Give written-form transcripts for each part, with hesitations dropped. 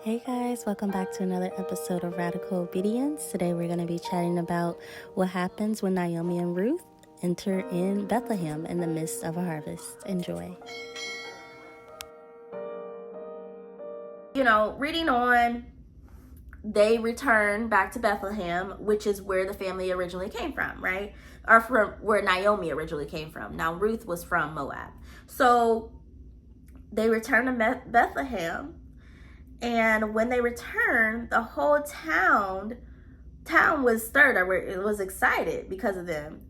Hey guys, welcome back to another episode of Radical Obedience. Today we're going to be chatting about what happens when Naomi and Ruth enter in Bethlehem in the midst of a harvest. Enjoy. Reading on, they return back to Bethlehem, which is where the family originally came from, right? Or from where Naomi originally came from. Now, Ruth was from Moab. So they return to Bethlehem. And when they returned, the whole town was stirred. It was excited because of them.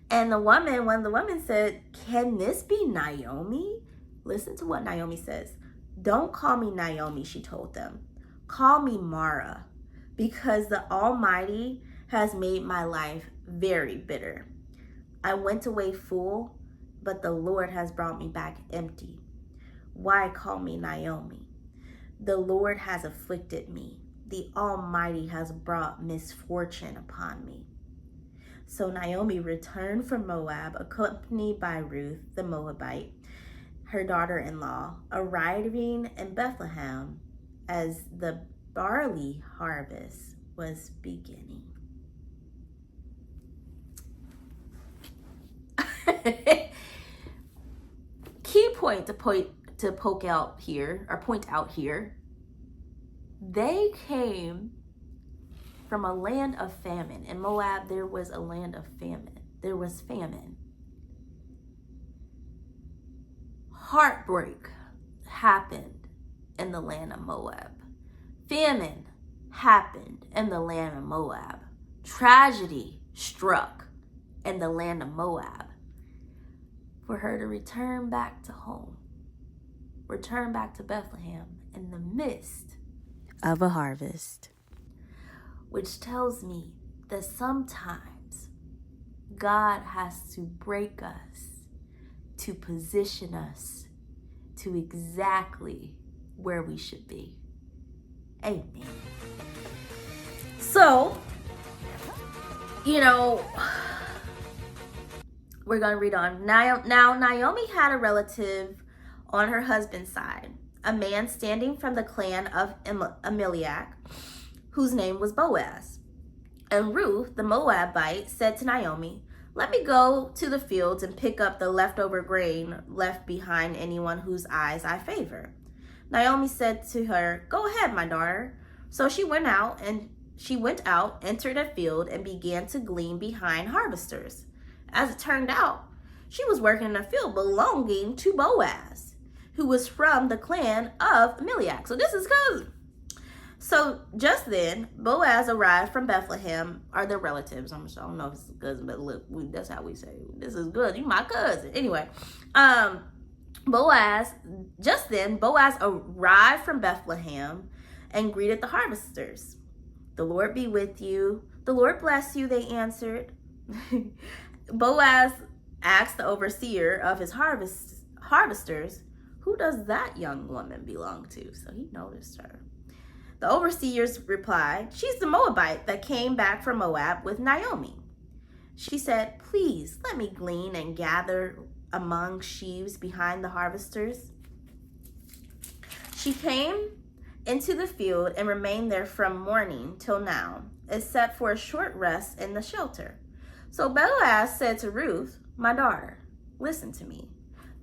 And one of the women said, "Can this be Naomi?" Listen to what Naomi says. "Don't call me Naomi," she told them. "Call me Mara, because the Almighty has made my life very bitter. I went away full, but the Lord has brought me back empty. Why call me Naomi? The Lord has afflicted me. The Almighty has brought misfortune upon me." So Naomi returned from Moab, accompanied by Ruth the Moabite, her daughter-in-law, arriving in Bethlehem as the barley harvest was beginning. Key point to point out here, they came from a land of famine. In Moab, there was a land of famine. There was famine. Heartbreak happened in the land of Moab. Famine happened in the land of Moab. Tragedy struck in the land of Moab. For her to return back to home, return back to Bethlehem in the midst Of a harvest. which tells me that sometimes God has to break us to position us to exactly where we should be. Amen. So, we're going to read on. Now, Naomi had a relative on her husband's side, a man standing from the clan of Elimelech, whose name was Boaz. And Ruth, the Moabite, said to Naomi, "Let me go to the fields and pick up the leftover grain left behind anyone whose eyes I favor." Naomi said to her, "Go ahead, my daughter." So she went out, entered a field, and began to glean behind harvesters. As it turned out, she was working in a field belonging to Boaz, who was from the clan of Elimelech. So this is cousin. So just then, Boaz arrived from Bethlehem, or their relatives. I don't know if it's a cousin, but look, that's how we say, "This is good. You my cousin." Anyway, Boaz arrived from Bethlehem and greeted the harvesters. "The Lord be with you." "The Lord bless you," they answered. Boaz asked the overseer of his harvesters, "Who does that young woman belong to?" So he noticed her. The overseers replied, "She's the Moabite that came back from Moab with Naomi." She said, "Please let me glean and gather among sheaves behind the harvesters." She came into the field and remained there from morning till now, except for a short rest in the shelter. So Boaz said to Ruth, "My daughter, listen to me.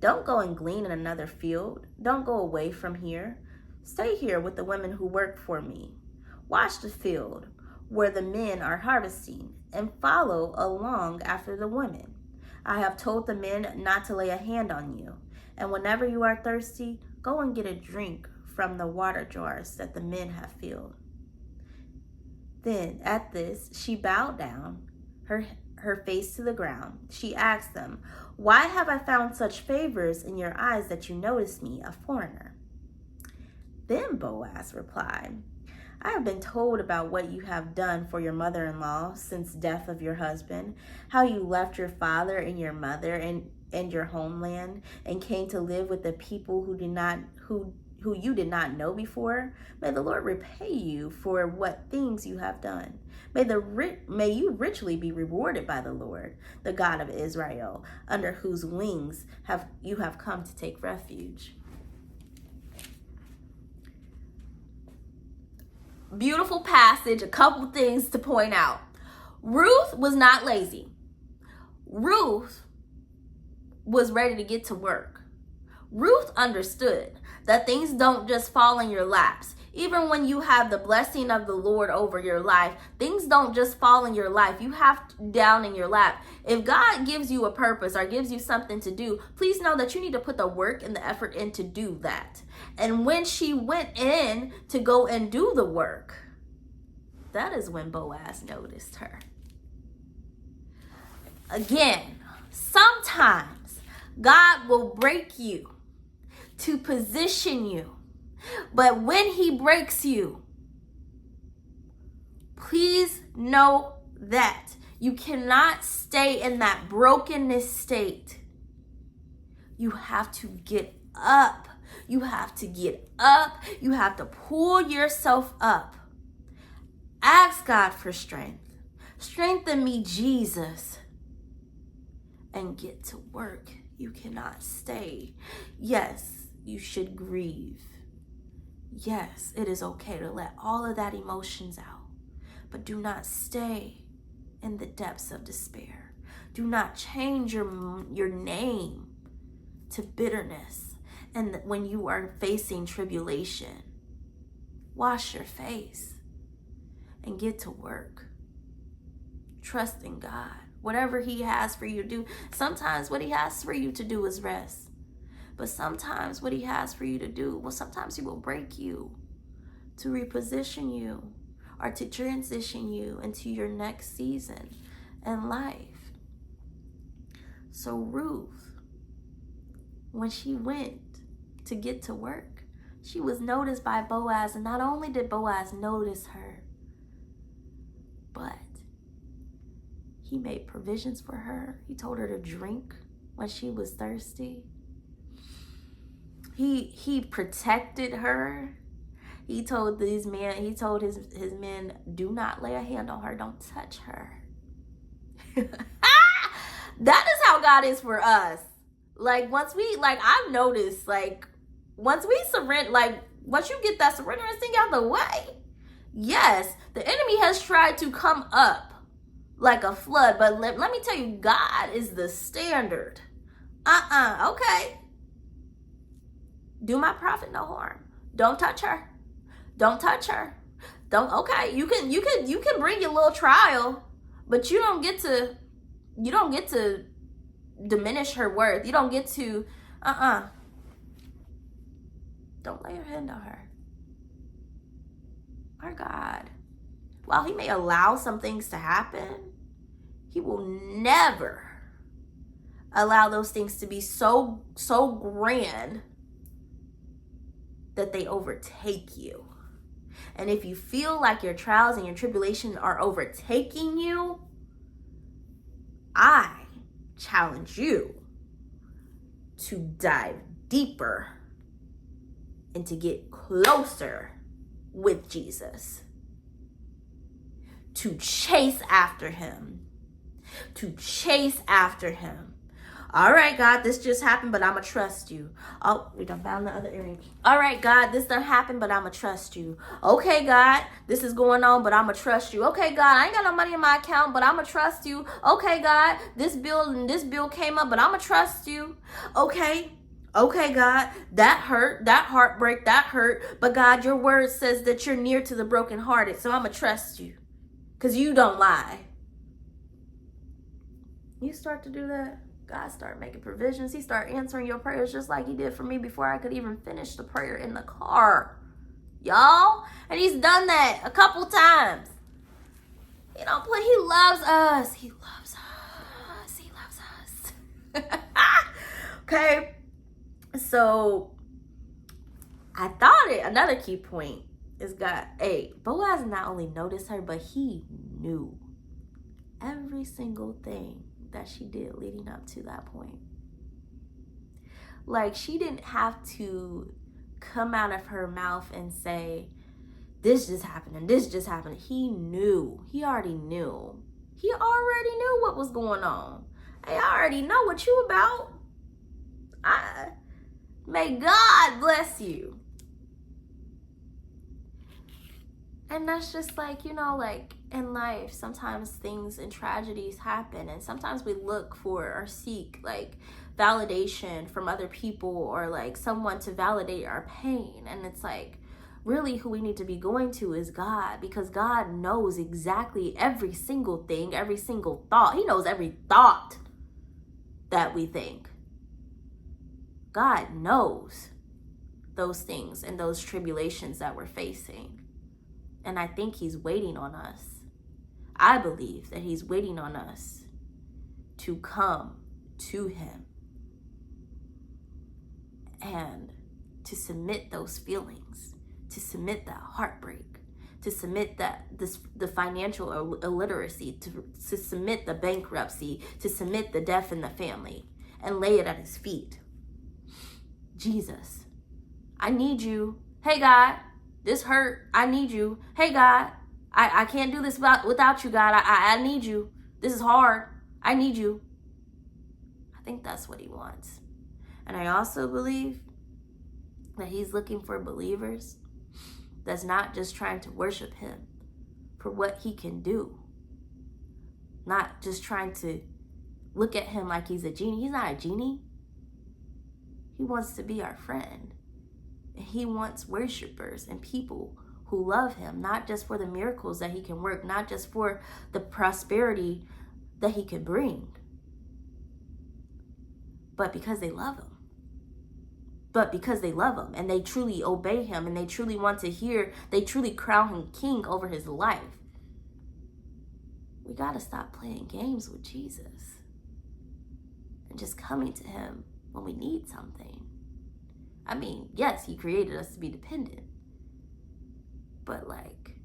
Don't go and glean in another field. Don't go away from here. Stay here with the women who work for me. Watch the field where the men are harvesting and follow along after the women. I have told the men not to lay a hand on you. And whenever you are thirsty, go and get a drink from the water jars that the men have filled." Then at this, she bowed down, her face to the ground. She asked them, "Why have I found such favors in your eyes that you notice me, a foreigner?" Then Boaz replied, "I have been told about what you have done for your mother-in-law since death of your husband, how you left your father and your mother and your homeland and came to live with the people who you did not know before. May the Lord repay you for what things you have done. May you richly be rewarded by the Lord, the God of Israel, under whose wings you have come to take refuge." beautiful passage, a couple things to point out. Ruth was not lazy. Ruth was ready to get to work. Ruth understood that things don't just fall in your laps. Even when you have the blessing of the Lord over your life, things don't just fall in your life. You have down in your lap. If God gives you a purpose or gives you something to do, please know that you need to put the work and the effort in to do that. And when she went in to go and do the work, that is when Boaz noticed her. Again, sometimes God will break you to position you. But when he breaks you, please know that you cannot stay in that brokenness state. You have to get up. You have to get up. You have to pull yourself up. Ask God for strength. Strengthen me, Jesus. And get to work. You cannot stay. Yes, you should grieve. Yes, it is okay to let all of that emotions out, but do not stay in the depths of despair. Do not change your name to bitterness. And when you are facing tribulation, wash your face and get to work. Trust in God. Whatever he has for you to do. Sometimes what he has for you to do is rest. But sometimes what he has for you to do, well, sometimes he will break you to reposition you or to transition you into your next season in life. So Ruth, when she went to get to work, she was noticed by Boaz. And not only did Boaz notice her, but he made provisions for her. He told her to drink when she was thirsty. He protected her. He told his men, do not lay a hand on her. Don't touch her. That is how God is for us. I've noticed, once we surrender, once you get that surrendering thing out of the way, yes, the enemy has tried to come up like a flood. But let me tell you, God is the standard. Okay. Do my prophet no harm. Don't touch her. Don't touch her. Okay, you can bring your little trial, but you don't get to diminish her worth. You don't get to don't lay your hand on her. Our God, while he may allow some things to happen, he will never allow those things to be so grand that they overtake you. And if you feel like your trials and your tribulations are overtaking you, I challenge you to dive deeper and to get closer with Jesus, to chase after him, All right, God, this just happened, but I'm going to trust you. Oh, we done found the other earring. All right, God, this done happened, but I'm going to trust you. Okay, God, this is going on, but I'm going to trust you. Okay, God, I ain't got no money in my account, but I'm going to trust you. Okay, God, this bill came up, but I'm going to trust you. Okay, God, that hurt, that heartbreak, that hurt. But God, your word says that you're near to the brokenhearted, so I'm going to trust you because you don't lie. You start to do that, God start making provisions. He start answering your prayers just like he did for me before I could even finish the prayer in the car. Y'all? And he's done that a couple times. He don't play. He loves us. He loves us. He loves us. Okay. So I thought another key point is Boaz not only noticed her, but he knew every single thing that she did leading up to that point. Like, she didn't have to come out of her mouth and say, this just happened and this just happened. He knew. He already knew. He already knew what was going on. Hey, I already know what you about. May God bless you. And that's just like, like in life, sometimes things and tragedies happen, and sometimes we look for or seek like validation from other people or like someone to validate our pain. And it's like, really who we need to be going to is God, because God knows exactly every single thing, every single thought. He knows every thought that we think. God knows those things and those tribulations that we're facing. And I think he's waiting on us. I believe that he's waiting on us to come to him and to submit those feelings, to submit that heartbreak, to submit the financial illiteracy, to submit the bankruptcy, to submit the death in the family, and lay it at his feet. Jesus, I need you. Hey, God. This hurt. I need you. Hey, God, I can't do this without you, God. I need you. This is hard. I need you. I think that's what he wants. And I also believe that he's looking for believers that's not just trying to worship him for what he can do. Not just trying to look at him like he's a genie. He's not a genie. He wants to be our friend. He wants worshipers and people who love him, not just for the miracles that he can work, not just for the prosperity that he can bring, but because they love him. But because they love him and they truly obey him and they truly want to hear, they truly crown him king over his life. We got to stop playing games with Jesus and just coming to him when we need something. I mean, yes, he created us to be dependent. But like,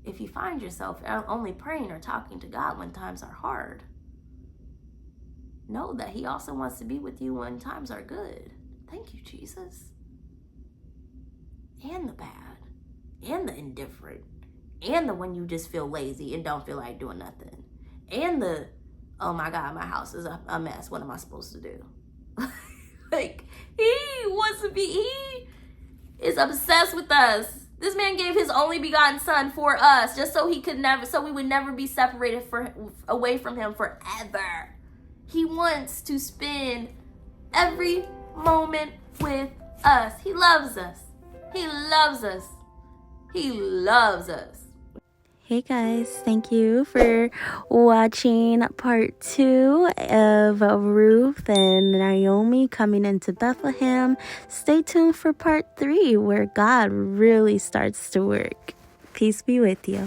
if you find yourself only praying or talking to God when times are hard, know that he also wants to be with you when times are good. Thank you, Jesus. And the bad, and the indifferent, and the when you just feel lazy and don't feel like doing nothing, and the, oh my God, my house is a mess. What am I supposed to do? Like, he is obsessed with us. This man gave his only begotten son for us, just so we would never be separated away from him forever. He wants to spend every moment with us. He loves us. He loves us. He loves us. Hey guys, thank you for watching part 2 of Ruth and Naomi coming into Bethlehem. Stay tuned for part 3 where God really starts to work. Peace be with you.